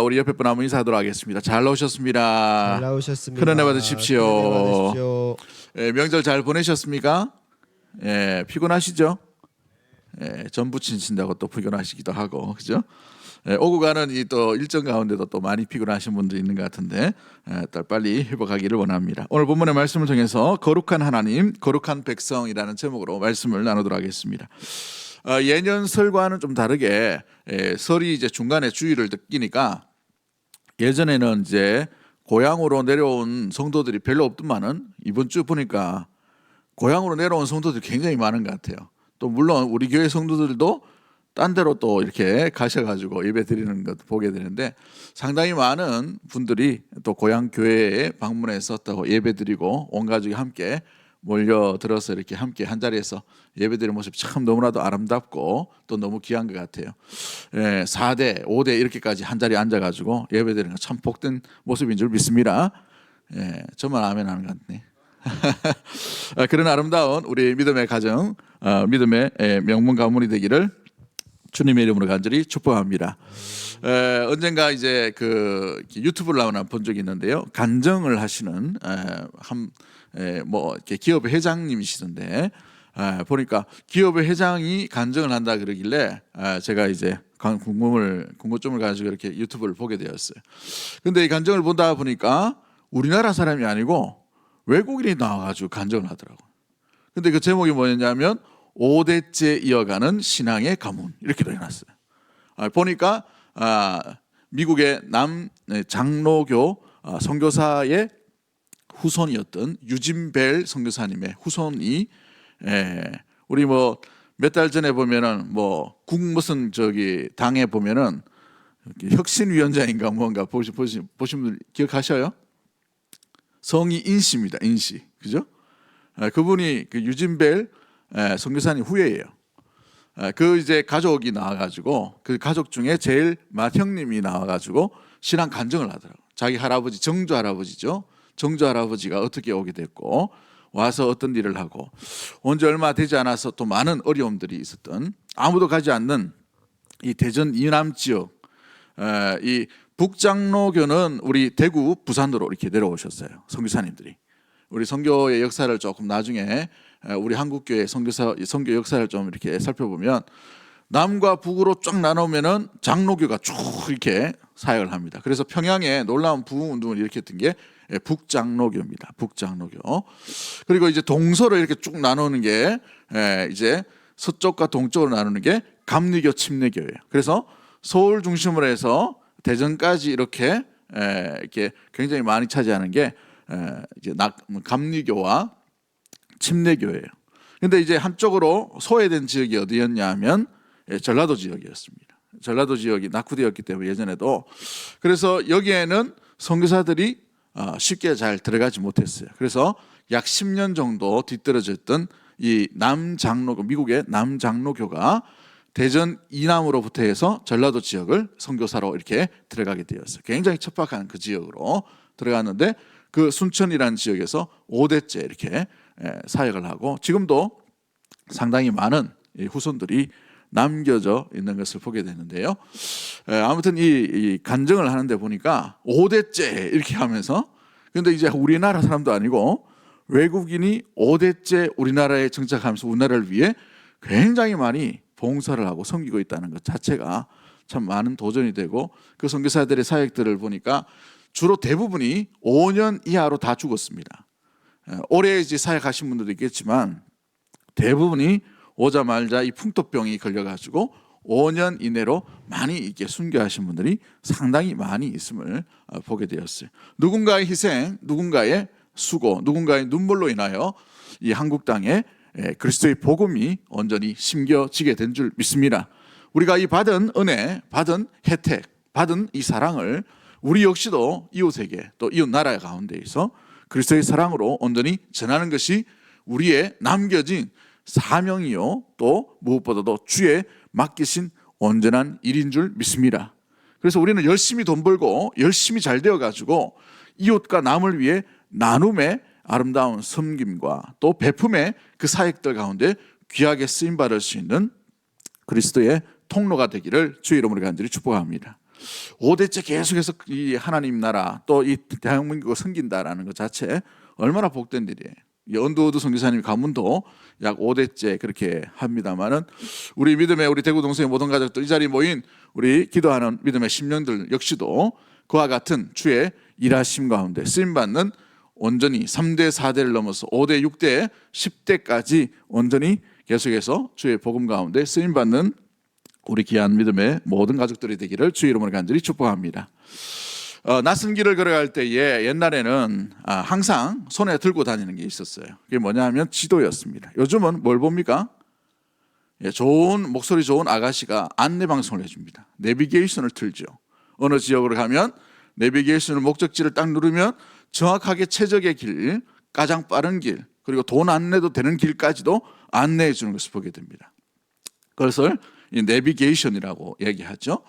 우리 옆에 분 한번 인사하도록 하겠습니다. 잘 나오셨습니다. 잘 나오셨습니다. 큰 은혜 받으십시오. 큰 은혜 받으십시오. 명절 잘 보내셨습니까? 피곤하시죠? 전부 친신다고 또 피곤하시기도 하고, 그죠? 오고 가는 이 또 일정 가운데도 또 많이 피곤하신 분들이 있는 것 같은데 빨리 회복하기를 원합니다. 오늘 본문의 말씀을 통해서 거룩한 하나님, 거룩한 백성이라는 제목으로 말씀을 나누도록 하겠습니다. 예년 설과는 좀 다르게 설이 이제 중간에 주일을 끼니까 예전에는 이제 고향으로 내려온 성도들이 별로 없더만은 이번 주 보니까 고향으로 내려온 성도들이 굉장히 많은 것 같아요. 또 물론 우리 교회 성도들도 딴 데로 또 이렇게 가셔가지고 예배 드리는 것도 보게 되는데 상당히 많은 분들이 또 고향 교회에 방문해서 또 예배 드리고 온 가족이 함께 몰려들어서 이렇게 함께 한 자리에서 예배드리는 모습이 참 너무나도 아름답고 또 너무 귀한 것 같아요. 4대, 5대 이렇게까지 한 자리에 앉아가지고 예배드리는 거 참 복된 모습인 줄 믿습니다. 저만 아멘 하는 것 같네. 그런 아름다운 우리 믿음의 가정, 믿음의 명문 가문이 되기를 주님의 이름으로 간절히 축복합니다. 언젠가 이제 그 유튜브를 나오나 본 적이 있는데요. 간정을 하시는 뭐 이렇게 기업의 회장님이시던데 보니까 기업의 회장이 간정을 한다 그러길래 제가 이제 궁금증을 가지고 이렇게 유튜브를 보게 되었어요. 근데 이 간정을 보다 보니까 우리나라 사람이 아니고 외국인이 나와가지고 간정을 하더라고요. 근데 그 제목이 뭐였냐면 5대째 이어가는 신앙의 가문 이렇게 해놨어요. 보니까 미국의 남 장로교 선교사의 후손이었던 유진 벨 선교사님의 후손이 우리 뭐 몇 달 전에 보면은 뭐 국 무슨 저기 당에 보면은 혁신위원장인가 뭔가 보신 분 기억하셔요? 성이 인씨입니다. 인씨, 그죠? 그분이 그 유진 벨 선교사님 후예예요. 그 이제 가족이 나와가지고 그 가족 중에 제일 맏형님이 나와가지고 신앙 간증을 하더라고. 자기 할아버지 정조 할아버지죠. 정조 할아버지가 어떻게 오게 됐고 와서 어떤 일을 하고 온 지 얼마 되지 않아서 또 많은 어려움들이 있었던 아무도 가지 않는 이 대전 이남 지역 이 북장로교는 우리 대구 부산으로 이렇게 내려오셨어요. 선교사님들이. 우리 선교의 역사를 조금 나중에 우리 한국교회 선교 역사를 좀 이렇게 살펴보면 남과 북으로 쫙 나누면은 장로교가 쭉 이렇게 사역을 합니다. 그래서 평양에 놀라운 부흥 운동을 일으켰던 게 북장로교입니다. 북장로교. 그리고 이제 동서로 이렇게 쭉 나누는 게 이제 서쪽과 동쪽으로 나누는 게 감리교 침례교예요. 그래서 서울 중심으로 해서 대전까지 이렇게 굉장히 많이 차지하는 게 이제 감리교와 침례교예요. 근데 이제 한쪽으로 소외된 지역이 어디였냐면 전라도 지역이었습니다. 전라도 지역이 낙후되었기 때문에 예전에도 그래서 여기에는 선교사들이 쉽게 잘 들어가지 못했어요. 그래서 약 10년 정도 뒤떨어졌던 이 남장로교, 미국의 남장로교가 대전 이남으로부터 해서 전라도 지역을 선교사로 이렇게 들어가게 되었어요. 굉장히 척박한 그 지역으로 들어갔는데 그 순천이라는 지역에서 5대째 이렇게 사역을 하고 지금도 상당히 많은 후손들이 남겨져 있는 것을 보게 되는데요. 아무튼 이 간증을 하는데 보니까 5대째 이렇게 하면서 근데 이제 우리나라 사람도 아니고 외국인이 5대째 우리나라에 정착하면서 우리나라를 위해 굉장히 많이 봉사를 하고 섬기고 있다는 것 자체가 참 많은 도전이 되고 그 선교사들의 사역들을 보니까 주로 대부분이 5년 이하로 다 죽었습니다. 오래 이제 사역하신 분들도 있겠지만 대부분이 오자마자 이 풍토병이 걸려가지고 5년 이내로 많이 이렇게 순교하신 분들이 상당히 많이 있음을 보게 되었어요. 누군가의 희생, 누군가의 수고, 누군가의 눈물로 인하여 이 한국 땅에 그리스도의 복음이 온전히 심겨지게 된 줄 믿습니다. 우리가 이 받은 은혜, 받은 혜택, 받은 이 사랑을 우리 역시도 이웃에게 또 이웃 나라 가운데에서 그리스도의 사랑으로 온전히 전하는 것이 우리의 남겨진 사명이요 또 무엇보다도 주의 맡기신 온전한 일인 줄 믿습니다. 그래서 우리는 열심히 돈 벌고 열심히 잘 되어가지고 이웃과 남을 위해 나눔의 아름다운 섬김과 또 베품의 그 사역들 가운데 귀하게 쓰임받을 수 있는 그리스도의 통로가 되기를 주의 이름으로 간절히 축복합니다. 5대째 계속해서 이 하나님 나라 또 이 대한민국을 섬긴다라는 것 자체 얼마나 복된 일이에요. 언두어두 선교사님 가문도 약 5대째 그렇게 합니다만은 우리 믿음의 우리 대구 동성의 모든 가족들 이 자리에 모인 우리 기도하는 믿음의 심령들 역시도 그와 같은 주의 일하심 가운데 쓰임받는 온전히 3대 4대를 넘어서 5대 6대 10대까지 온전히 계속해서 주의 복음 가운데 쓰임받는 우리 귀한 믿음의 모든 가족들이 되기를 주의 이름으로 간절히 축복합니다. 낯선 길을 걸어갈 때에 옛날에는 항상 손에 들고 다니는 게 있었어요. 그게 뭐냐 하면 지도였습니다. 요즘은 뭘 봅니까? 좋은 목소리 좋은 아가씨가 안내 방송을 해줍니다. 내비게이션을 틀죠. 어느 지역으로 가면 내비게이션을 목적지를 딱 누르면 정확하게 최적의 길, 가장 빠른 길, 그리고 돈 안 내도 되는 길까지도 안내해 주는 것을 보게 됩니다. 그것을 이 내비게이션이라고 얘기하죠.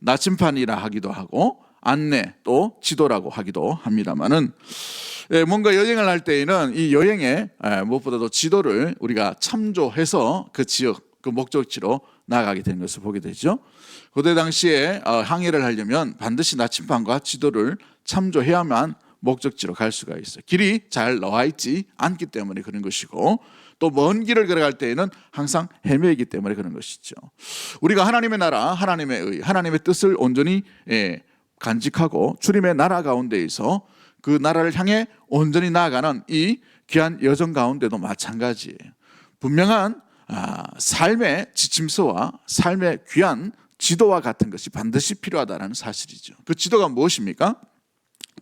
나침판이라 하기도 하고 안내 또 지도라고 하기도 합니다만은 뭔가 여행을 할 때에는 이 여행에 무엇보다도 지도를 우리가 참조해서 그 지역 그 목적지로 나아가게 되는 것을 보게 되죠. 그때 당시에 항해를 하려면 반드시 나침판과 지도를 참조해야만 목적지로 갈 수가 있어요. 길이 잘 나와 있지 않기 때문에 그런 것이고 또 먼 길을 걸어갈 때에는 항상 헤매이기 때문에 그런 것이죠. 우리가 하나님의 나라, 하나님의 의, 하나님의 뜻을 온전히 간직하고 주님의 나라 가운데에서 그 나라를 향해 온전히 나아가는 이 귀한 여정 가운데도 마찬가지예요. 분명한 삶의 지침서와 삶의 귀한 지도와 같은 것이 반드시 필요하다는 사실이죠. 그 지도가 무엇입니까?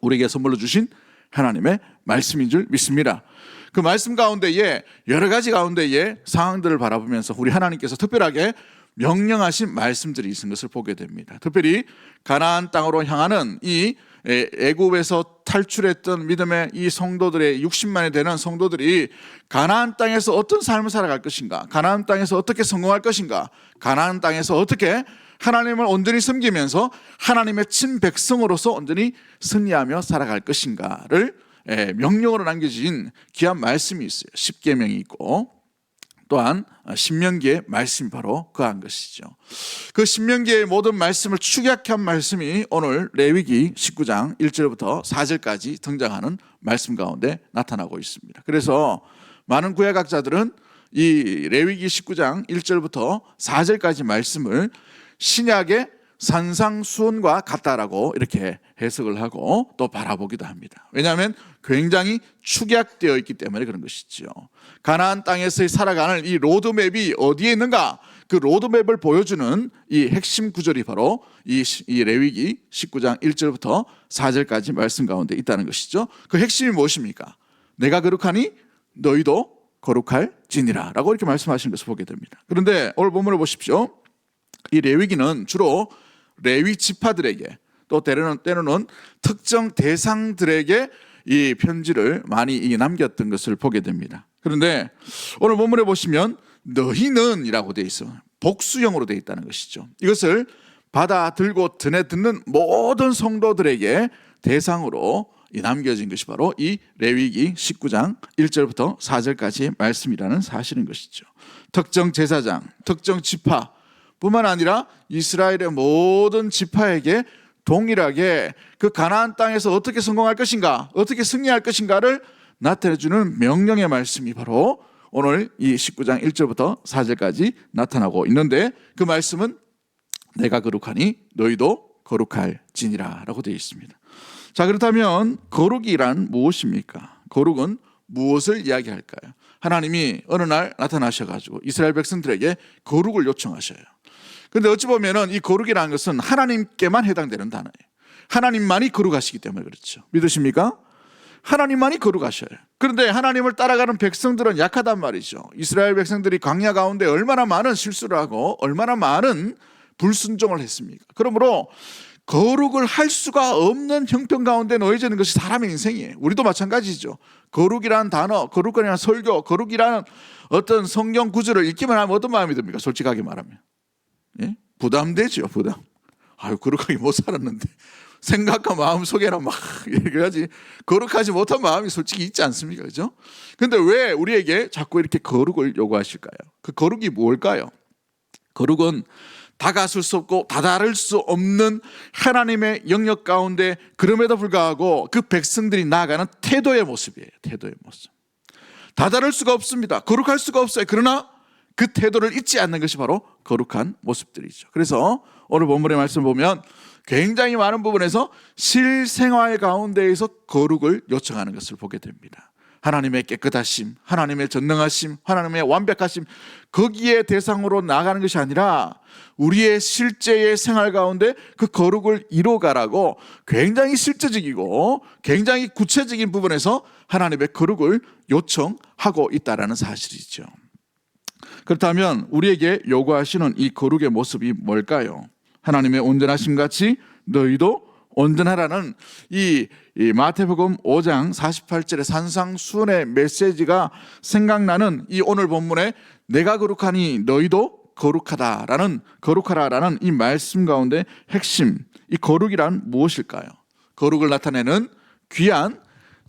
우리에게 선물로 주신 하나님의 말씀인 줄 믿습니다. 그 말씀 가운데에 여러 가지 가운데에 상황들을 바라보면서 우리 하나님께서 특별하게 명령하신 말씀들이 있는 것을 보게 됩니다. 특별히 가나안 땅으로 향하는 이 애굽에서 탈출했던 믿음의 이 성도들의 60만이 되는 성도들이 가나안 땅에서 어떤 삶을 살아갈 것인가, 가나안 땅에서 어떻게 성공할 것인가, 가나안 땅에서 어떻게 하나님을 온전히 섬기면서 하나님의 친백성으로서 온전히 승리하며 살아갈 것인가를 명령으로 남겨진 귀한 말씀이 있어요. 십계명이 있고 또한 신명기의 말씀이 바로 그한 것이죠. 그 신명기의 모든 말씀을 축약한 말씀이 오늘 레위기 19장 1절부터 4절까지 등장하는 말씀 가운데 나타나고 있습니다. 그래서 많은 구약학자들은 이 레위기 19장 1절부터 4절까지 말씀을 신약의 산상수훈과 같다라고 이렇게 해석을 하고 또 바라보기도 합니다. 왜냐하면 굉장히 축약되어 있기 때문에 그런 것이죠. 가나안 땅에서 살아가는 이 로드맵이 어디에 있는가, 그 로드맵을 보여주는 이 핵심 구절이 바로 이 레위기 19장 1절부터 4절까지 말씀 가운데 있다는 것이죠. 그 핵심이 무엇입니까? 내가 거룩하니 너희도 거룩할지니라 라고 이렇게 말씀하시는 것을 보게 됩니다. 그런데 오늘 본문을 보십시오. 이 레위기는 주로 레위 지파들에게 또 때로는 특정 대상들에게 이 편지를 많이 남겼던 것을 보게 됩니다. 그런데 오늘 본문에 보시면 너희는 이라고 되어 있어 복수형으로 되어 있다는 것이죠. 이것을 받아 들고 전해 듣는 모든 성도들에게 대상으로 남겨진 것이 바로 이 레위기 19장 1절부터 4절까지의 말씀이라는 사실인 것이죠. 특정 제사장, 특정 지파 뿐만 아니라 이스라엘의 모든 지파에게 동일하게 그 가나안 땅에서 어떻게 성공할 것인가, 어떻게 승리할 것인가를 나타내주는 명령의 말씀이 바로 오늘 이 19장 1절부터 4절까지 나타나고 있는데 그 말씀은 내가 거룩하니 너희도 거룩할지니라 라고 되어 있습니다. 자, 그렇다면 거룩이란 무엇입니까? 거룩은 무엇을 이야기할까요? 하나님이 어느 날 나타나셔가지고 이스라엘 백성들에게 거룩을 요청하셔요. 그런데 어찌 보면 이 거룩이라는 것은 하나님께만 해당되는 단어예요. 하나님만이 거룩하시기 때문에 그렇죠. 믿으십니까? 하나님만이 거룩하셔요. 그런데 하나님을 따라가는 백성들은 약하단 말이죠. 이스라엘 백성들이 광야 가운데 얼마나 많은 실수를 하고 얼마나 많은 불순종을 했습니까? 그러므로 거룩을 할 수가 없는 형편 가운데 놓여져 있는 것이 사람의 인생이에요. 우리도 마찬가지죠. 거룩이라는 단어, 거룩이라는 설교, 거룩이라는 어떤 성경 구절을 읽기만 하면 어떤 마음이 듭니까? 솔직하게 말하면 예? 부담되죠. 부담. 아유, 거룩하게 못 살았는데 생각과 마음 속에는 막 얘기하지 거룩하지 못한 마음이 솔직히 있지 않습니까? 그죠? 근데 왜 우리에게 자꾸 이렇게 거룩을 요구하실까요? 그 거룩이 뭘까요? 거룩은 다가설 수 없고 다다를 수 없는 하나님의 영역 가운데 그럼에도 불구하고 그 백성들이 나아가는 태도의 모습이에요. 태도의 모습. 다다를 수가 없습니다. 거룩할 수가 없어요. 그러나 그 태도를 잊지 않는 것이 바로 거룩한 모습들이죠. 그래서 오늘 본문의 말씀을 보면 굉장히 많은 부분에서 실생활 가운데에서 거룩을 요청하는 것을 보게 됩니다. 하나님의 깨끗하심, 하나님의 전능하심, 하나님의 완벽하심, 거기에 대상으로 나가는 것이 아니라 우리의 실제의 생활 가운데 그 거룩을 이루어가라고 굉장히 실제적이고 굉장히 구체적인 부분에서 하나님의 거룩을 요청하고 있다는 사실이죠. 그렇다면 우리에게 요구하시는 이 거룩의 모습이 뭘까요? 하나님의 온전하심 같이 너희도 온전하라는 이 마태복음 5장 48절의 산상수훈의 메시지가 생각나는 이 오늘 본문에 내가 거룩하니 너희도 거룩하라라는 이 말씀 가운데 핵심, 이 거룩이란 무엇일까요? 거룩을 나타내는 귀한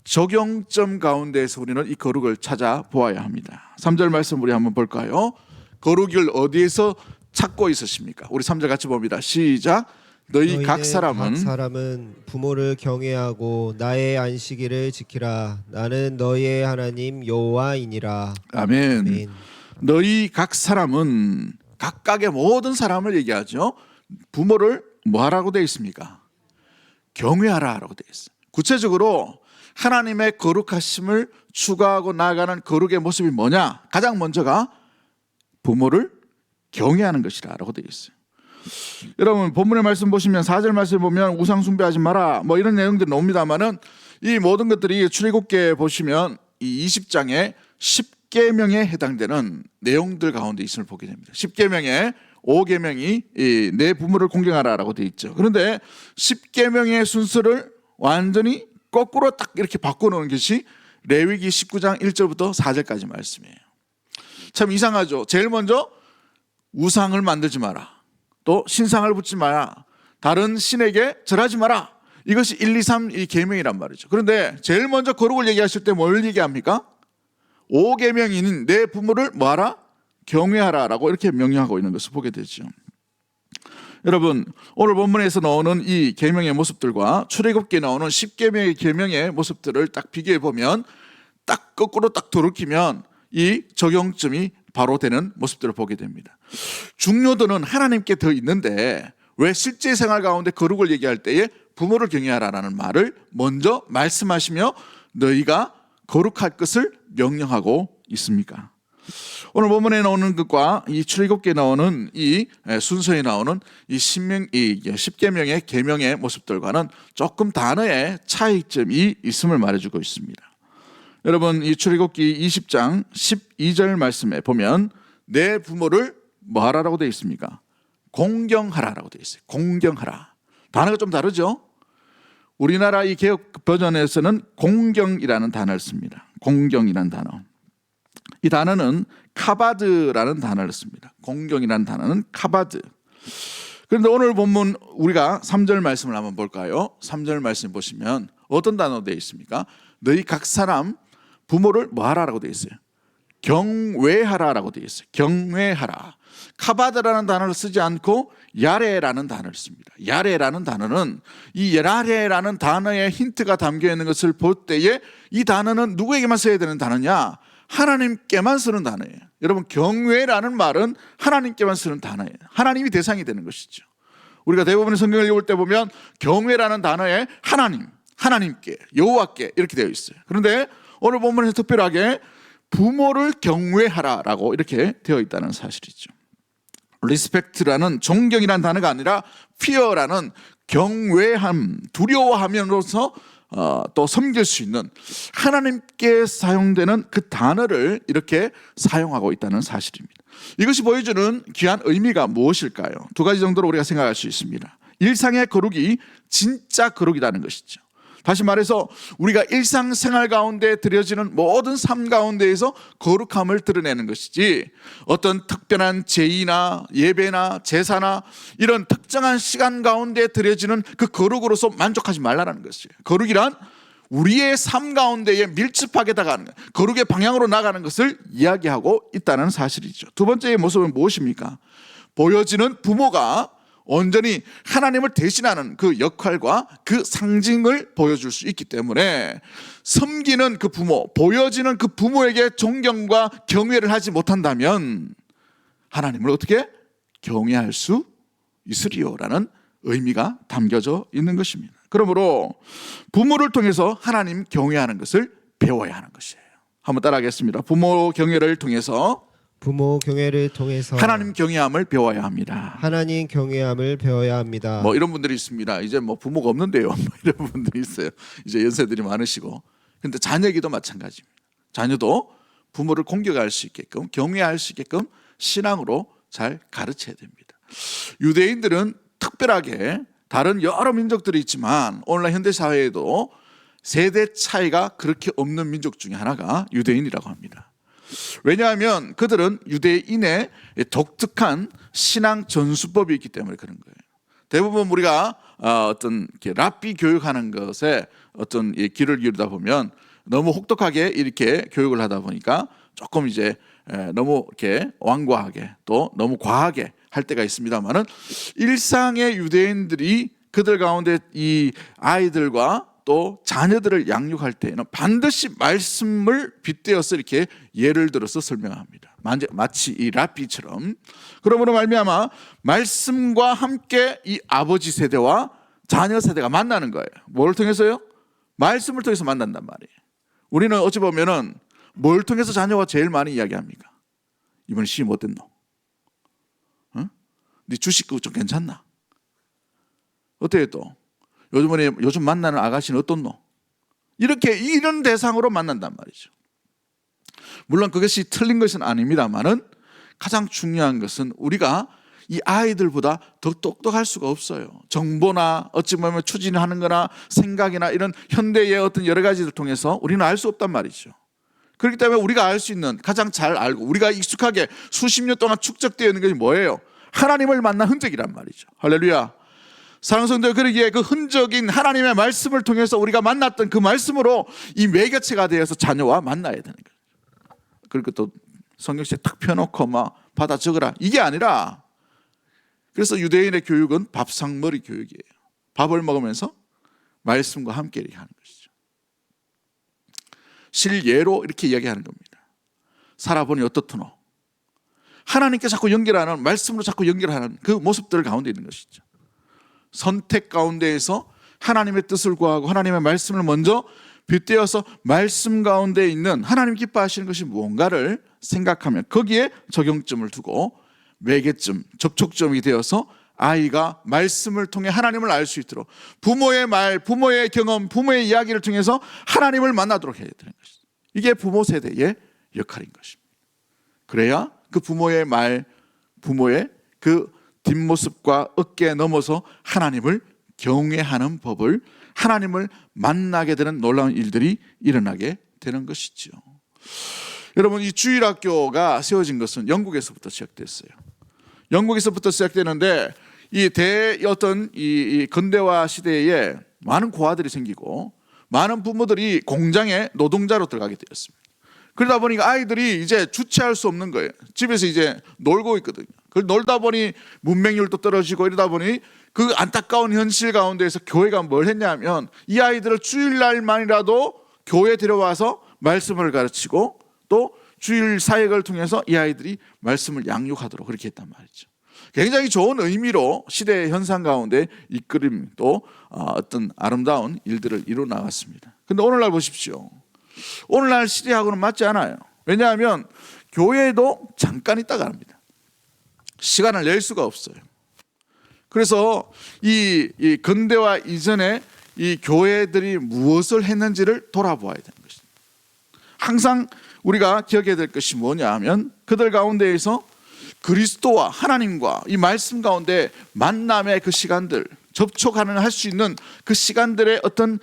적용점 가운데에서 우리는 이 거룩을 찾아보아야 합니다. 3절 말씀 우리 한번 볼까요? 거룩을 어디에서 찾고 있으십니까? 우리 3절 같이 봅니다. 시작. 너희 각 사람은 부모를 경외하고 나의 안식일을 지키라. 나는 너희의 하나님 여호와이니라. 아멘. 아멘. 너희 각 사람은 각각의 모든 사람을 얘기하죠. 부모를 뭐하라고 되어 있습니까? 경외하라라고 되어 있어요. 구체적으로 하나님의 거룩하심을 추구하고 나아가는 거룩의 모습이 뭐냐? 가장 먼저가 부모를 경외하는 것이라고 되어 있어요. 여러분 본문의 말씀 보시면 4절 말씀 보면 우상 숭배하지 마라 뭐 이런 내용들이 나옵니다만은 이 모든 것들이 출애굽기에 보시면 이 20장의 10계명에 해당되는 내용들 가운데 있음을 보게 됩니다. 10계명의 5계명이 내 부모를 공경하라라고 되어 있죠. 그런데 10계명의 순서를 완전히 거꾸로 딱 이렇게 바꿔놓은 것이 레위기 19장 1절부터 4절까지 말씀이에요. 참 이상하죠. 제일 먼저 우상을 만들지 마라. 또 신상을 붙지 마라. 다른 신에게 절하지 마라. 이것이 1, 2, 3 이 계명이란 말이죠. 그런데 제일 먼저 거룩을 얘기하실 때 뭘 얘기합니까? 5계명인 내 부모를 뭐하라? 경외하라라고 이렇게 명령하고 있는 것을 보게 되죠. 여러분 오늘 본문에서 나오는 이 계명의 모습들과 출애굽기에 나오는 10계명의 계명의 모습들을 딱 비교해 보면 딱 거꾸로 딱 돌이키면 이 적용점이 바로 되는 모습들을 보게 됩니다. 중요도는 하나님께 더 있는데 왜 실제 생활 가운데 거룩을 얘기할 때에 부모를 경외하라는 말을 먼저 말씀하시며 너희가 거룩할 것을 명령하고 있습니까? 오늘 본문에 나오는 것과 이 출애굽기에 나오는 이 순서에 나오는 이 10계명의 계명의 모습들과는 조금 단어의 차이점이 있음을 말해주고 있습니다. 여러분 이 출애굽기 20장 12절 말씀에 보면 내 부모를 뭐 하라라고 되어 있습니까? 공경하라라고 되어 있어요. 공경하라. 단어가 좀 다르죠? 우리나라 이 개역 버전에서는 공경이라는 단어를 씁니다. 공경이라는 단어. 이 단어는 카바드라는 단어를 씁니다. 공경이라는 단어는 카바드. 그런데 오늘 본문 우리가 3절 말씀을 한번 볼까요? 3절 말씀 보시면 어떤 단어로 되어 있습니까? 너희 각 사람 부모를 뭐 하라라고 되어 있어요? 경외하라라고 되어 있어요. 경외하라. 카바드라는 단어를 쓰지 않고 야레라는 단어를 씁니다. 야레라는 단어는 이 야레라는 단어에 힌트가 담겨 있는 것을 볼 때에 이 단어는 누구에게만 써야 되는 단어냐? 하나님께만 쓰는 단어예요. 여러분 경외라는 말은 하나님께만 쓰는 단어예요. 하나님이 대상이 되는 것이죠. 우리가 대부분의 성경을 읽을 때 보면 경외라는 단어에 하나님, 하나님께, 여호와께 이렇게 되어 있어요. 그런데 오늘 본문에서 특별하게 부모를 경외하라라고 이렇게 되어 있다는 사실이죠. 리스펙트라는 존경이라는 단어가 아니라 fear라는 경외함, 두려워함으로써 또 섬길 수 있는 하나님께 사용되는 그 단어를 이렇게 사용하고 있다는 사실입니다. 이것이 보여주는 귀한 의미가 무엇일까요? 두 가지 정도로 우리가 생각할 수 있습니다. 일상의 거룩이 진짜 거룩이라는 것이죠. 다시 말해서 우리가 일상생활 가운데 드려지는 모든 삶 가운데에서 거룩함을 드러내는 것이지 어떤 특별한 제의나 예배나 제사나 이런 특정한 시간 가운데 드려지는 그 거룩으로서 만족하지 말라는 것이에요. 거룩이란 우리의 삶 가운데에 밀집하게 다가가는 것, 거룩의 방향으로 나가는 것을 이야기하고 있다는 사실이죠. 두 번째의 모습은 무엇입니까? 보여지는 부모가 온전히 하나님을 대신하는 그 역할과 그 상징을 보여줄 수 있기 때문에 섬기는 그 부모, 보여지는 그 부모에게 존경과 경외를 하지 못한다면 하나님을 어떻게 경외할 수 있으리요라는 의미가 담겨져 있는 것입니다. 그러므로 부모를 통해서 하나님 경외하는 것을 배워야 하는 것이에요. 한번 따라하겠습니다. 부모 경외를 통해서 부모 경외를 통해서 하나님 경외함을 배워야 합니다. 하나님 경외함을 배워야 합니다. 뭐 이런 분들이 있습니다. 이제 뭐 부모가 없는데요. 뭐 이런 분들이 있어요. 이제 연세들이 많으시고. 근데 자녀에게도 마찬가지입니다. 자녀도 부모를 공경할 수 있게끔, 경외할 수 있게끔 신앙으로 잘 가르쳐야 됩니다. 유대인들은 특별하게 다른 여러 민족들이 있지만 오늘날 현대 사회에도 세대 차이가 그렇게 없는 민족 중에 하나가 유대인이라고 합니다. 왜냐하면 그들은 유대인의 독특한 신앙 전수법이 있기 때문에 그런 거예요. 대부분 우리가 어떤 랍비 교육하는 것에 어떤 길을 기울이다 보면 너무 혹독하게 이렇게 교육을 하다 보니까 조금 이제 너무 이렇게 완고하게 또 너무 과하게 할 때가 있습니다만은 일상의 유대인들이 그들 가운데 이 아이들과 또 자녀들을 양육할 때에는 반드시 말씀을 빗대어서 이렇게 예를 들어서 설명합니다. 마치 이 랍비처럼. 그러므로 말미암아 말씀과 함께 이 아버지 세대와 자녀 세대가 만나는 거예요. 뭘 통해서요? 말씀을 통해서 만난단 말이에요. 우리는 어찌 보면은 뭘 통해서 자녀와 제일 많이 이야기합니까? 이번에 시험 어땠노? 응? 네 주식 그거 좀 괜찮나? 어때요 또? 요즘 만나는 아가씨는 어떻노? 이렇게 이런 대상으로 만난단 말이죠. 물론 그것이 틀린 것은 아닙니다만은 가장 중요한 것은 우리가 이 아이들보다 더 똑똑할 수가 없어요. 정보나 어찌 보면 추진하는 거나 생각이나 이런 현대의 어떤 여러 가지를 통해서 우리는 알 수 없단 말이죠. 그렇기 때문에 우리가 알 수 있는 가장 잘 알고 우리가 익숙하게 수십 년 동안 축적되어 있는 것이 뭐예요? 하나님을 만난 흔적이란 말이죠. 할렐루야. 사랑하는 성도, 그러기에 그 흔적인 하나님의 말씀을 통해서 우리가 만났던 그 말씀으로 이 매개체가 되어서 자녀와 만나야 되는 거예요. 그리고 또 성경책에 탁 펴놓고 막 받아 적으라 이게 아니라, 그래서 유대인의 교육은 밥상머리 교육이에요. 밥을 먹으면서 말씀과 함께 이렇게 하는 것이죠. 실예로 이렇게 이야기하는 겁니다. 살아보니 어떻더노? 하나님께 자꾸 연결하는, 말씀으로 자꾸 연결하는 그 모습들 가운데 있는 것이죠. 선택 가운데에서 하나님의 뜻을 구하고 하나님의 말씀을 먼저 빗대어서 말씀 가운데 있는 하나님 기뻐하시는 것이 무언가를 생각하면 거기에 적용점을 두고 매개점, 접촉점이 되어서 아이가 말씀을 통해 하나님을 알 수 있도록 부모의 말, 부모의 경험, 부모의 이야기를 통해서 하나님을 만나도록 해야 되는 것입니다. 이게 부모 세대의 역할인 것입니다. 그래야 그 부모의 말, 부모의 그 뒷모습과 어깨에 넘어서 하나님을 경외하는 법을, 하나님을 만나게 되는 놀라운 일들이 일어나게 되는 것이죠. 여러분, 이 주일학교가 세워진 것은 영국에서부터 시작됐어요. 영국에서부터 시작되는데 이 근대화 시대에 많은 고아들이 생기고 많은 부모들이 공장에 노동자로 들어가게 되었습니다. 그러다 보니까 아이들이 이제 주체할 수 없는 거예요. 집에서 이제 놀고 있거든요. 그걸 놀다 보니 문맹률도 떨어지고 이러다 보니 그 안타까운 현실 가운데에서 교회가 뭘 했냐면 이 아이들을 주일날만이라도 교회에 데려와서 말씀을 가르치고 또 주일 사역을 통해서 이 아이들이 말씀을 양육하도록 그렇게 했단 말이죠. 굉장히 좋은 의미로 시대의 현상 가운데 이끌림 또 어떤 아름다운 일들을 이루어 나갔습니다. 그런데 오늘날 보십시오. 오늘날 시대하고는 맞지 않아요. 왜냐하면 교회도 잠깐 있다가 합니다. 시간을 낼 수가 없어요. 그래서 이 근대화 이전에 이 교회들이 무엇을 했는지를 돌아보아야 되는 것입니다. 항상 우리가 기억해야 될 것이 뭐냐 하면 그들 가운데에서 그리스도와 하나님과 이 말씀 가운데 만남의 그 시간들, 접촉하는 할 수 있는 그 시간들의 어떤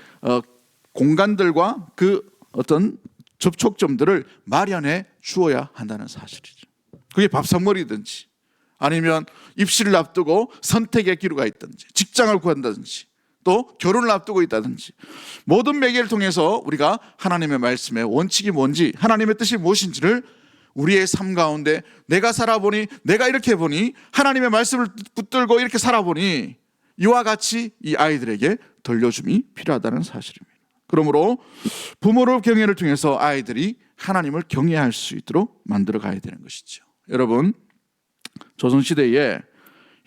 공간들과 그 어떤 접촉점들을 마련해 주어야 한다는 사실이죠. 그게 밥상머리든지 아니면 입시를 앞두고 선택의 기로가 있든지 직장을 구한다든지 또 결혼을 앞두고 있다든지 모든 매개를 통해서 우리가 하나님의 말씀의 원칙이 뭔지 하나님의 뜻이 무엇인지를 우리의 삶 가운데 내가 살아보니, 내가 이렇게 보니, 하나님의 말씀을 붙들고 이렇게 살아보니 이와 같이 이 아이들에게 돌려줌이 필요하다는 사실입니다. 그러므로 부모의 경애를 통해서 아이들이 하나님을 경외할 수 있도록 만들어 가야 되는 것이죠. 여러분, 조선시대에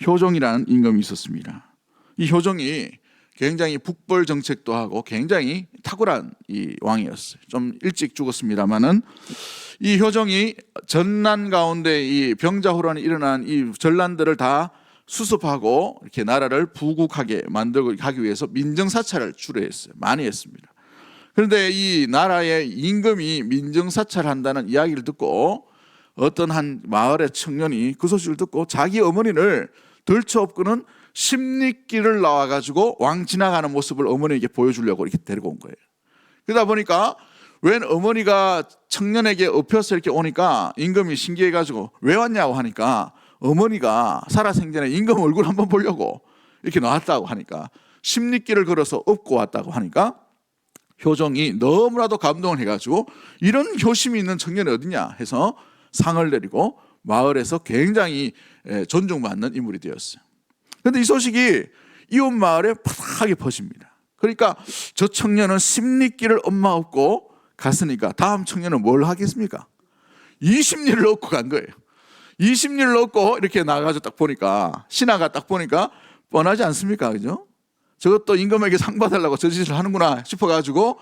효종이라는 임금이 있었습니다. 이 효종이 굉장히 북벌 정책도 하고 굉장히 탁월한 이 왕이었어요. 좀 일찍 죽었습니다만은 이 효종이 전난 가운데 이 병자호란이 일어난 이 전란들을 다 수습하고 이렇게 나라를 부국하게 만들고 하기 위해서 민정사찰을 주로 했어요. 많이 했습니다. 그런데 이 나라의 임금이 민정사찰한다는 이야기를 듣고 어떤 한 마을의 청년이 그 소식을 듣고 자기 어머니를 덜쳐업고는 십리길을 나와가지고 왕 지나가는 모습을 어머니에게 보여주려고 이렇게 데리고 온 거예요. 그러다 보니까 웬 어머니가 청년에게 엎혀서 이렇게 오니까 임금이 신기해가지고 왜 왔냐고 하니까 어머니가 살아생전에 임금 얼굴 한번 보려고 이렇게 나왔다고 하니까 십리길을 걸어서 업고 왔다고 하니까 효종이 너무나도 감동을 해가지고 이런 효심이 있는 청년이 어디냐 해서 상을 내리고 마을에서 굉장히 존중받는 인물이 되었어요. 그런데 이 소식이 이웃 마을에 파닥하게 퍼집니다. 그러니까 저 청년은 십리길을 엄마 업고 갔으니까 다음 청년은 뭘 하겠습니까? 20리를 얻고 간 거예요. 20리를 얻고 이렇게 나가서 딱 보니까 신하가 딱 보니까 뻔하지 않습니까? 그죠? 저것도 임금에게 상 받으려고 저 짓을 하는구나 싶어가지고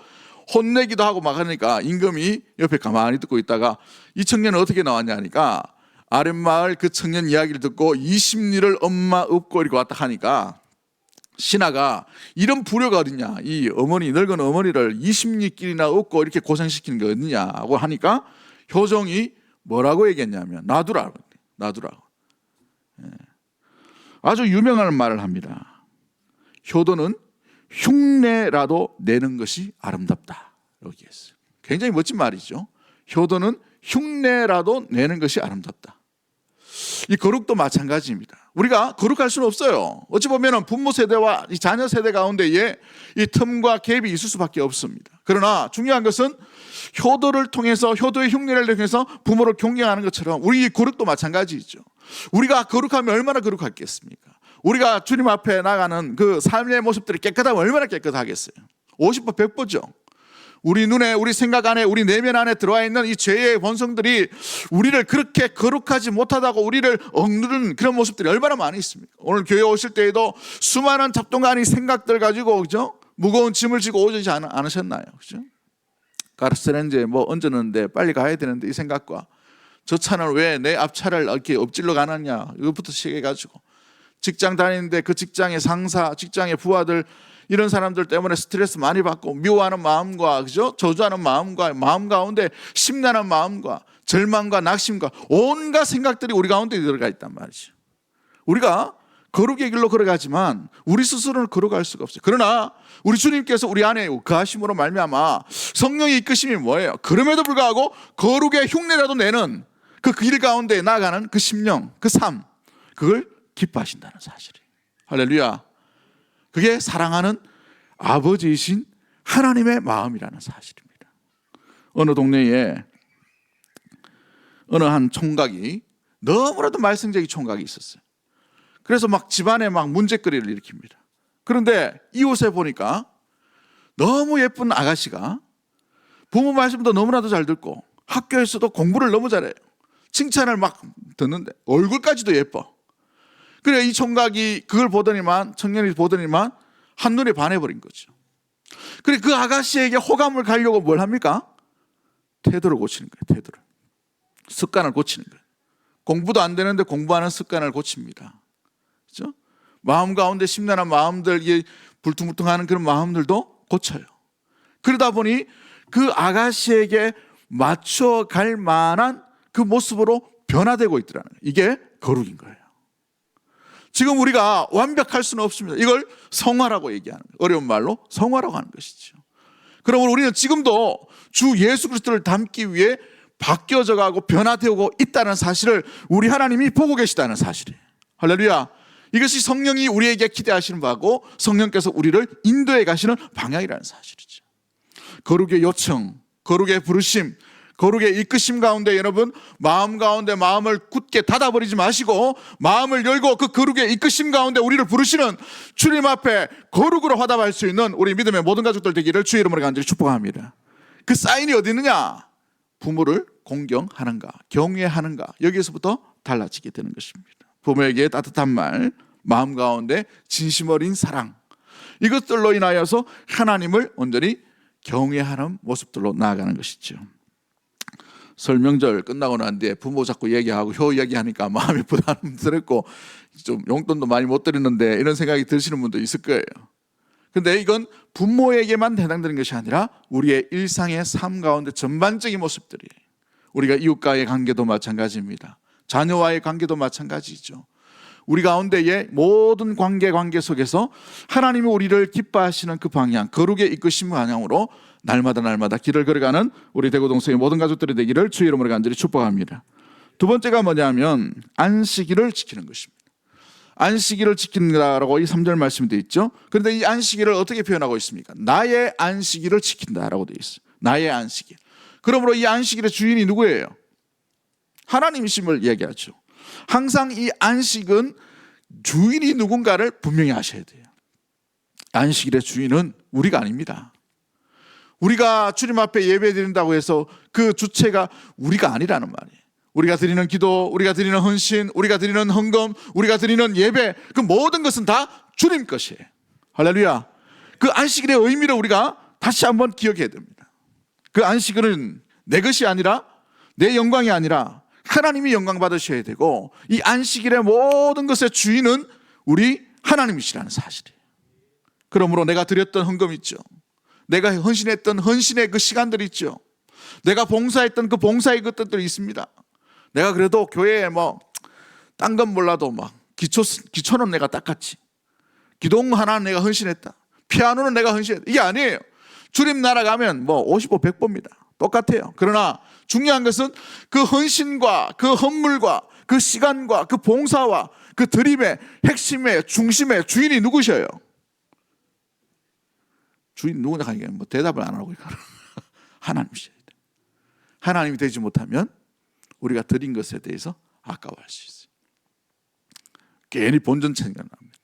혼내기도 하고 막 하니까 임금이 옆에 가만히 듣고 있다가 이 청년은 어떻게 나왔냐 하니까 아랫마을 그 청년 이야기를 듣고 20리를 엄마 업고 이렇게 왔다 하니까 신하가 이런 불효가 어딨냐, 이 어머니, 늙은 어머니를 20리길이나 업고 이렇게 고생시키는 게 어딨냐고 하니까 효종이 뭐라고 얘기했냐면 놔두라고. 아주 유명한 말을 합니다. 효도는 흉내라도 내는 것이 아름답다. 여기 했어요. 굉장히 멋진 말이죠. 효도는 흉내라도 내는 것이 아름답다. 이 거룩도 마찬가지입니다. 우리가 거룩할 수는 없어요. 어찌 보면 부모 세대와 이 자녀 세대 가운데에 이 틈과 갭이 있을 수밖에 없습니다. 그러나 중요한 것은 효도를 통해서, 효도의 흉내를 통해서 부모를 존경하는 것처럼 우리 거룩도 마찬가지죠. 우리가 거룩하면 얼마나 거룩하겠습니까? 우리가 주님 앞에 나가는 그 삶의 모습들이 깨끗하면 얼마나 깨끗하겠어요? 50보 100보죠. 우리 눈에, 우리 생각 안에, 우리 내면 안에 들어와 있는 이 죄의 본성들이 우리를 그렇게 거룩하지 못하다고 우리를 억누르는 그런 모습들이 얼마나 많이 있습니까? 오늘 교회 오실 때에도 수많은 잡동간이 생각들 가지고, 그죠? 무거운 짐을 지고 오지 않으셨나요? 그죠? 가스레인지에 뭐 얹었는데 빨리 가야 되는데 이 생각과 저 차는 왜 내 앞차를 이렇게 엎질러 가느냐, 이것부터 시작해가지고 직장 다니는데 그 직장의 상사, 직장의 부하들, 이런 사람들 때문에 스트레스 많이 받고 미워하는 마음과, 그죠? 저주하는 마음과, 마음 가운데 심란한 마음과 절망과 낙심과 온갖 생각들이 우리 가운데 들어가 있단 말이죠. 우리가 거룩의 길로 걸어가지만 우리 스스로는 걸어갈 수가 없어요. 그러나 우리 주님께서 우리 안에 거하심으로 말미암아 성령의 이끄심이 뭐예요? 그럼에도 불구하고 거룩의 흉내라도 내는 그 길 가운데 나아가는 그 심령, 그 삶, 그걸 기뻐하신다는 사실이에요. 할렐루야. 그게 사랑하는 아버지이신 하나님의 마음이라는 사실입니다. 어느 동네에 어느 한 총각이, 너무나도 말썽쟁이 총각이 있었어요. 그래서 막 집안에 막 문제거리를 일으킵니다. 그런데 이웃에 보니까 너무 예쁜 아가씨가 부모 말씀도 너무나도 잘 듣고 학교에서도 공부를 너무 잘해요. 칭찬을 막 듣는데 얼굴까지도 예뻐. 그래 이 총각이 그걸 보더니만, 청년이 보더니만 한눈에 반해버린 거죠. 그래 그 아가씨에게 호감을 가려고 뭘 합니까? 태도를 고치는 거예요. 태도를. 습관을 고치는 거예요. 공부도 안 되는데 공부하는 습관을 고칩니다. 그렇죠? 마음 가운데 심란한 마음들, 불퉁불퉁하는 그런 마음들도 고쳐요. 그러다 보니 그 아가씨에게 맞춰갈 만한 그 모습으로 변화되고 있더라는 거예요. 이게 거룩인 거예요. 지금 우리가 완벽할 수는 없습니다. 이걸 성화라고 얘기하는 거예요. 어려운 말로 성화라고 하는 것이죠. 그러므로 우리는 지금도 주 예수 그리스도를 닮기 위해 바뀌어져 가고 변화되고 있다는 사실을 우리 하나님이 보고 계시다는 사실이에요. 할렐루야. 이것이 성령이 우리에게 기대하시는 바고 성령께서 우리를 인도해 가시는 방향이라는 사실이죠. 거룩의 요청, 거룩의 부르심, 거룩의 이끄심 가운데 여러분 마음 가운데 마음을 굳게 닫아버리지 마시고 마음을 열고 그 거룩의 이끄심 가운데 우리를 부르시는 주님 앞에 거룩으로 화답할 수 있는 우리 믿음의 모든 가족들 되기를 주의 이름으로 간절히 축복합니다. 그 사인이 어디 있느냐? 부모를 공경하는가, 경외하는가, 여기에서부터 달라지게 되는 것입니다. 부모에게 따뜻한 말, 마음 가운데 진심 어린 사랑, 이것들로 인하여서 하나님을 온전히 경외하는 모습들로 나아가는 것이죠. 설 명절 끝나고 난 뒤에 부모 자꾸 얘기하고 효 얘기하니까 마음이 부담스럽고 좀 용돈도 많이 못 드리는데 이런 생각이 드시는 분도 있을 거예요. 근데 이건 부모에게만 해당되는 것이 아니라 우리의 일상의 삶 가운데 전반적인 모습들이, 우리가 이웃과의 관계도 마찬가지입니다. 자녀와의 관계도 마찬가지죠. 우리 가운데의 모든 관계 속에서 하나님이 우리를 기뻐하시는 그 방향, 거룩의 이끄심 방향으로 날마다 길을 걸어가는 우리 대구동성의 모든 가족들이 되기를 주의 이름으로 간절히 축복합니다. 두 번째가 뭐냐면 안식일을 지키는 것입니다. 안식일을 지킨다라고 이 3절 말씀이 되어 있죠. 그런데 이 안식일을 어떻게 표현하고 있습니까? 나의 안식일을 지킨다라고 되어 있어요. 나의 안식일. 그러므로 이 안식일의 주인이 누구예요? 하나님이심을 얘기하죠. 항상 이 안식은 주인이 누군가를 분명히 아셔야 돼요. 안식일의 주인은 우리가 아닙니다. 우리가 주님 앞에 예배 드린다고 해서 그 주체가 우리가 아니라는 말이에요. 우리가 드리는 기도, 우리가 드리는 헌신, 우리가 드리는 헌금, 우리가 드리는 예배, 그 모든 것은 다 주님 것이에요. 할렐루야. 그 안식일의 의미를 우리가 다시 한번 기억해야 됩니다. 그 안식일은 내 것이 아니라, 내 영광이 아니라 하나님이 영광 받으셔야 되고, 이 안식일의 모든 것의 주인은 우리 하나님이시라는 사실이에요. 그러므로 내가 드렸던 헌금 있죠. 내가 헌신했던 헌신의 그 시간들이 있죠. 내가 봉사했던 그 봉사의 것들이 있습니다. 내가 그래도 교회에 딴 건 몰라도 기초는 내가 닦았지. 기도원 하나는 내가 헌신했다. 피아노는 내가 헌신했다. 이게 아니에요. 주님 나라 가면 55, 100보입니다. 똑같아요. 그러나 중요한 것은 그 헌신과 그 헌물과 그 시간과 그 봉사와 그 드림의 핵심의 중심의 주인이 누구셔요? 주인 누구냐 하니까 대답을 안 하고 있거든. 하나님이셔야 돼. 하나님이 되지 못하면 우리가 드린 것에 대해서 아까워할 수 있어요. 괜히 본전 생각납니다.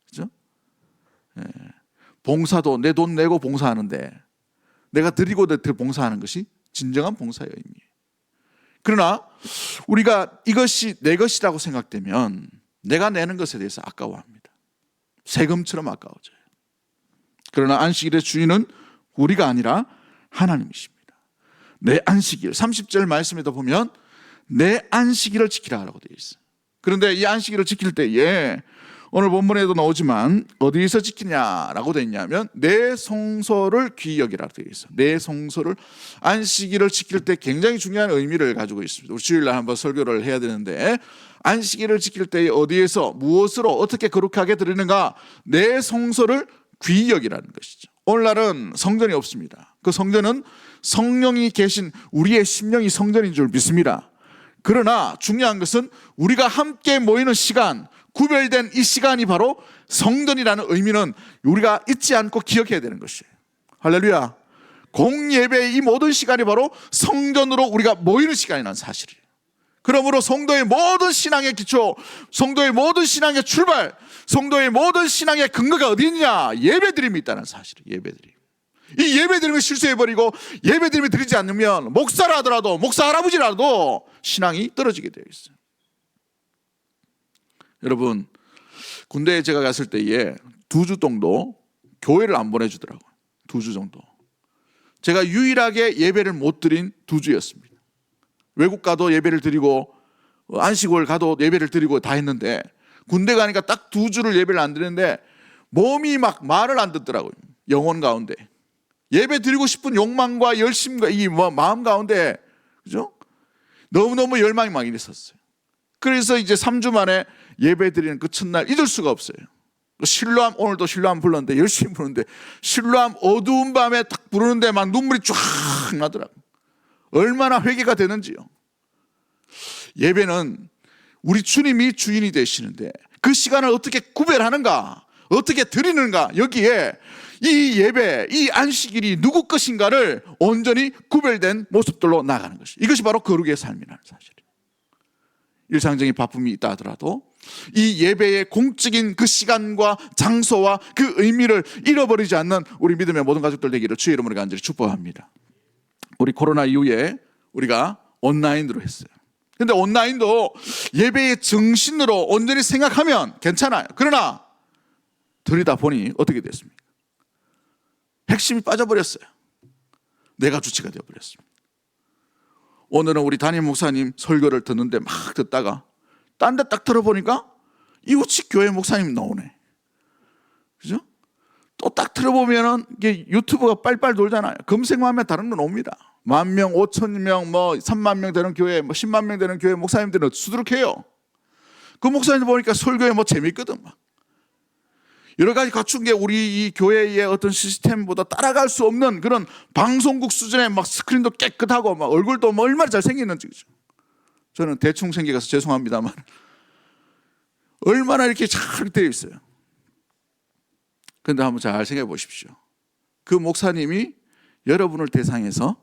그렇죠? 봉사도 내 돈 내고 봉사하는데 내가 드리고 봉사하는 것이 진정한 봉사의 의미예요. 그러나 우리가 이것이 내 것이라고 생각되면 내가 내는 것에 대해서 아까워합니다. 세금처럼 아까워져요. 그러나 안식일의 주인은 우리가 아니라 하나님이십니다. 내 안식일 30절 말씀에도 보면 내 안식일을 지키라라고 되어 있어요. 그런데 이 안식일을 지킬 때에 오늘 본문에도 나오지만 어디서 지키냐라고 되어 있냐면 내 성소를 귀히 여기라고 되어 있어요. 내 성소를, 안식일을 지킬 때 굉장히 중요한 의미를 가지고 있습니다. 우리 주일날 한번 설교를 해야 되는데, 안식일을 지킬 때 어디에서 무엇으로 어떻게 거룩하게 드리는가? 내 성소를 귀히 여기라는 것이죠. 오늘날은 성전이 없습니다. 그 성전은 성령이 계신 우리의 심령이 성전인 줄 믿습니다. 그러나 중요한 것은 우리가 함께 모이는 시간, 구별된 이 시간이 바로 성전이라는 의미는 우리가 잊지 않고 기억해야 되는 것이에요. 할렐루야. 공예배의 이 모든 시간이 바로 성전으로 우리가 모이는 시간이라는 사실이에요. 그러므로 성도의 모든 신앙의 기초, 성도의 모든 신앙의 출발, 성도의 모든 신앙의 근거가 어디 있냐? 예배드림이 있다는 사실이에요. 예배드림. 이 예배드림을 실수해버리고 예배드림을 드리지 않으면 목사라 하더라도, 목사 할아버지라도 신앙이 떨어지게 되어 있어요. 여러분, 군대에 제가 갔을 때에 2주 정도 교회를 안 보내주더라고요. 2주 정도. 제가 유일하게 예배를 못 드린 2주였습니다. 외국 가도 예배를 드리고 안식월 가도 예배를 드리고 다 했는데, 군대 가니까 딱 2주를 예배를 안 드리는데 몸이 막 말을 안 듣더라고요. 영혼 가운데 예배 드리고 싶은 욕망과 열심과 이 마음 가운데, 그죠? 너무너무 열망이 막 있었어요. 그래서 이제 3주 만에 예배 드리는 그 첫날 잊을 수가 없어요. 실로암, 오늘도 실로암 불렀는데 열심히 부르는데 실로암 어두운 밤에 딱 부르는데 막 눈물이 쫙 나더라고요. 얼마나 회개가 되는지요. 예배는 우리 주님이 주인이 되시는데 그 시간을 어떻게 구별하는가? 어떻게 드리는가, 여기에 이 예배, 이 안식일이 누구 것인가를 온전히 구별된 모습들로 나가는 것이, 이것이 바로 거룩의 삶이라는 사실이에요. 일상적인 바쁨이 있다 하더라도 이 예배의 공적인 그 시간과 장소와 그 의미를 잃어버리지 않는 우리 믿음의 모든 가족들 되기를 주의 이름으로 간절히 축복합니다. 우리 코로나 이후에 우리가 온라인으로 했어요. 근데 온라인도 예배의 정신으로 온전히 생각하면 괜찮아요. 그러나 들이다 보니 어떻게 됐습니까? 핵심이 빠져버렸어요. 내가 주체가 되어버렸습니다. 오늘은 우리 담임 목사님 설교를 듣는데 막 듣다가 딴 데 딱 들어보니까 이웃집 교회 목사님 나오네. 그죠? 또 딱 들어보면은 이게 유튜브가 빨빨 돌잖아요. 검색만 하면 다른 건 옵니다. 10,000명, 5,000명, 뭐 30,000명 되는 교회, 뭐 100,000명 되는 교회 목사님들은 수두룩해요. 그 목사님들 보니까 설교에 뭐 재밌거든. 막. 여러 가지 갖춘 게 우리 이 교회의 어떤 시스템보다 따라갈 수 없는 그런 방송국 수준의 막 스크린도 깨끗하고 막 얼굴도 뭐 얼마나 잘생겼는지. 그죠? 저는 대충 생겨서 죄송합니다만 얼마나 이렇게 잘 되어 있어요. 그런데 한번 잘 생각해 보십시오. 그 목사님이 여러분을 대상해서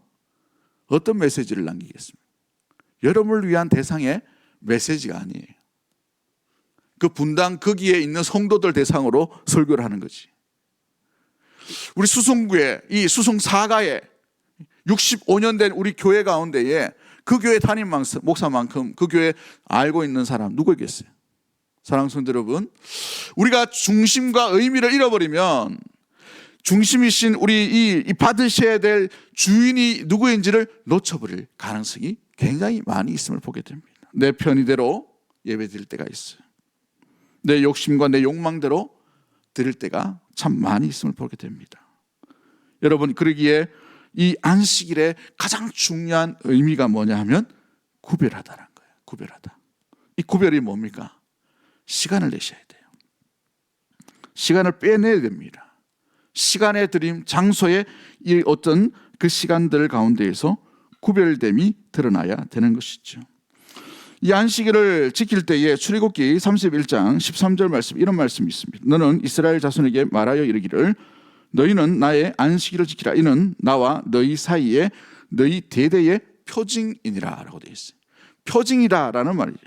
어떤 메시지를 남기겠습니까? 여러분을 위한 대상의 메시지가 아니에요. 그 분당 거기에 있는 성도들 대상으로 설교를 하는 거지. 우리 수성구에, 이 수성 사가에 65년 된 우리 교회 가운데에 그 교회 담임 목사만큼 그 교회 알고 있는 사람 누구겠어요? 사랑하는 성도 여러분, 우리가 중심과 의미를 잃어버리면 중심이신 우리 이 받으셔야 될 주인이 누구인지를 놓쳐버릴 가능성이 굉장히 많이 있음을 보게 됩니다. 내 편의대로 예배 드릴 때가 있어요. 내 욕심과 내 욕망대로 드릴 때가 참 많이 있음을 보게 됩니다. 여러분, 그러기에 이 안식일의 가장 중요한 의미가 뭐냐 하면 구별하다라는 거예요. 구별하다. 이 구별이 뭡니까? 시간을 내셔야 돼요. 시간을 빼내야 됩니다. 시간의 드림, 장소의 이 어떤 그 시간들 가운데에서 구별됨이 드러나야 되는 것이죠. 이 안식일을 지킬 때에 출애굽기 31장 13절 말씀, 이런 말씀이 있습니다. 너는 이스라엘 자손에게 말하여 이르기를 너희는 나의 안식일을 지키라. 이는 나와 너희 사이에 너희 대대의 표징이니라 라고 되어 있어요. 표징이라라는 말이죠.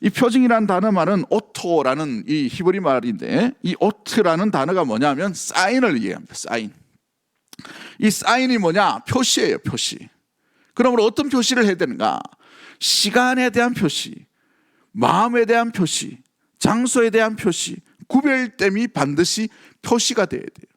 이 표징이라는 단어 말은 오토라는 이 히브리 말인데, 이 오트라는 단어가 뭐냐면 사인을 얘기합니다. 사인. 이 사인이 뭐냐? 표시예요. 표시. 그러므로 어떤 표시를 해야 되는가? 시간에 대한 표시, 마음에 대한 표시, 장소에 대한 표시, 구별됨이 반드시 표시가 돼야 돼요.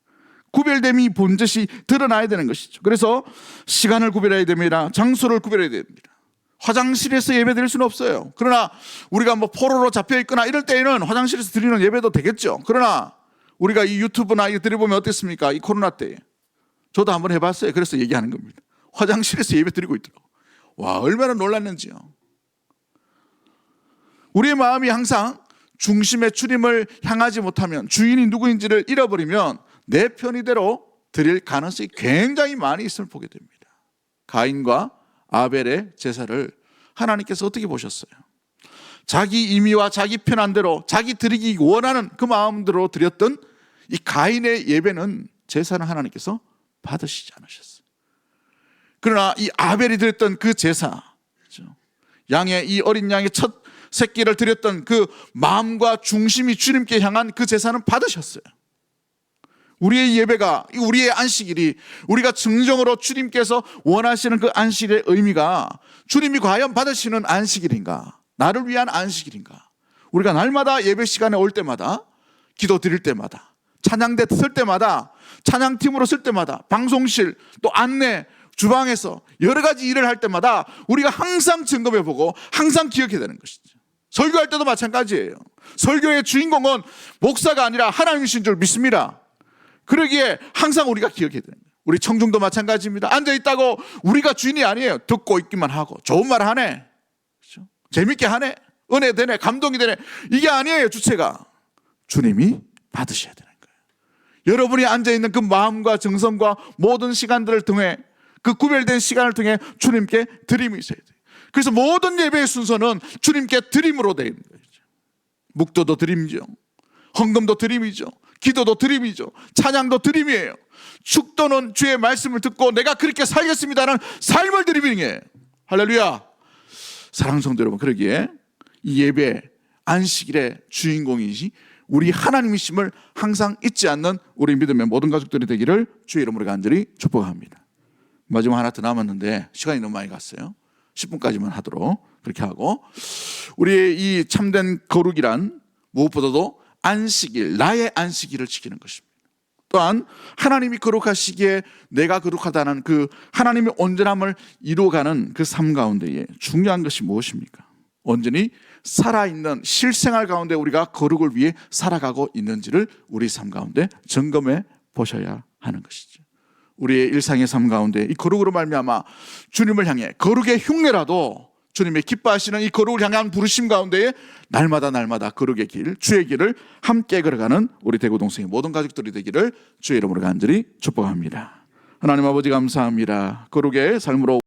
구별됨이 본뜻이 드러나야 되는 것이죠. 그래서 시간을 구별해야 됩니다. 장소를 구별해야 됩니다. 화장실에서 예배 드릴 수는 없어요. 그러나 우리가 뭐 포로로 잡혀 있거나 이럴 때에는 화장실에서 드리는 예배도 되겠죠. 그러나 우리가 이 유튜브나 이거 드려보면 어땠습니까? 이 코로나 때에 저도 한번 해봤어요. 그래서 얘기하는 겁니다. 화장실에서 예배 드리고 있더라고요. 와, 얼마나 놀랐는지요. 우리의 마음이 항상 중심의 주님을 향하지 못하면, 주인이 누구인지를 잃어버리면 내 편의대로 드릴 가능성이 굉장히 많이 있음을 보게 됩니다. 가인과 아벨의 제사를 하나님께서 어떻게 보셨어요? 자기 임의와 자기 편한대로 자기 드리기 원하는 그 마음대로 드렸던 이 가인의 예배는, 제사는 하나님께서 받으시지 않으셨어요. 그러나 이 아벨이 드렸던 그 제사, 양의 이 어린 양의 첫 새끼를 드렸던 그 마음과 중심이 주님께 향한 그 제사는 받으셨어요. 우리의 예배가, 우리의 안식일이, 우리가 정정으로 주님께서 원하시는 그 안식일의 의미가 주님이 과연 받으시는 안식일인가, 나를 위한 안식일인가. 우리가 날마다 예배 시간에 올 때마다, 기도 드릴 때마다, 찬양대 쓸 때마다, 찬양팀으로 쓸 때마다, 방송실, 또 안내, 주방에서 여러 가지 일을 할 때마다 우리가 항상 점검해보고 항상 기억해야 되는 것이죠. 설교할 때도 마찬가지예요. 설교의 주인공은 목사가 아니라 하나님이신 줄 믿습니다. 그러기에 항상 우리가 기억해야 되는 거예요. 우리 청중도 마찬가지입니다. 앉아있다고 우리가 주인이 아니에요. 듣고 있기만 하고 좋은 말 하네, 그렇죠? 재밌게 하네, 은혜 되네, 감동이 되네, 이게 아니에요. 주체가 주님이 받으셔야 되는 거예요. 여러분이 앉아있는 그 마음과 정성과 모든 시간들을 통해, 그 구별된 시간을 통해 주님께 드림이 있어야 돼요. 그래서 모든 예배의 순서는 주님께 드림으로 되어 있는 거죠. 묵도도 드림이죠. 헌금도 드림이죠. 기도도 드림이죠. 찬양도 드림이에요. 축도는 주의 말씀을 듣고 내가 그렇게 살겠습니다는 삶을 드림이에요. 할렐루야. 사랑하는 성도 여러분, 그러기에 이 예배 안식일의 주인공이시 우리 하나님이심을 항상 잊지 않는 우리 믿음의 모든 가족들이 되기를 주의 이름으로 간절히 축복합니다. 마지막 하나 더 남았는데 시간이 너무 많이 갔어요. 10분까지만 하도록 그렇게 하고, 우리의 이 참된 거룩이란 무엇보다도 안식일, 나의 안식일을 지키는 것입니다. 또한 하나님이 거룩하시기에 내가 거룩하다는 그 하나님의 온전함을 이루어가는 그 삶 가운데에 중요한 것이 무엇입니까? 온전히 살아있는 실생활 가운데 우리가 거룩을 위해 살아가고 있는지를 우리 삶 가운데 점검해 보셔야 하는 것이죠. 우리의 일상의 삶 가운데 이 거룩으로 말미암아 주님을 향해 거룩의 흉내라도 주님의 기뻐하시는 이 거룩을 향한 부르심 가운데에 날마다 거룩의 길, 주의 길을 함께 걸어가는 우리 대구 동성의 모든 가족들이 되기를 주의 이름으로 간절히 축복합니다. 하나님 아버지 감사합니다. 거룩의 삶으로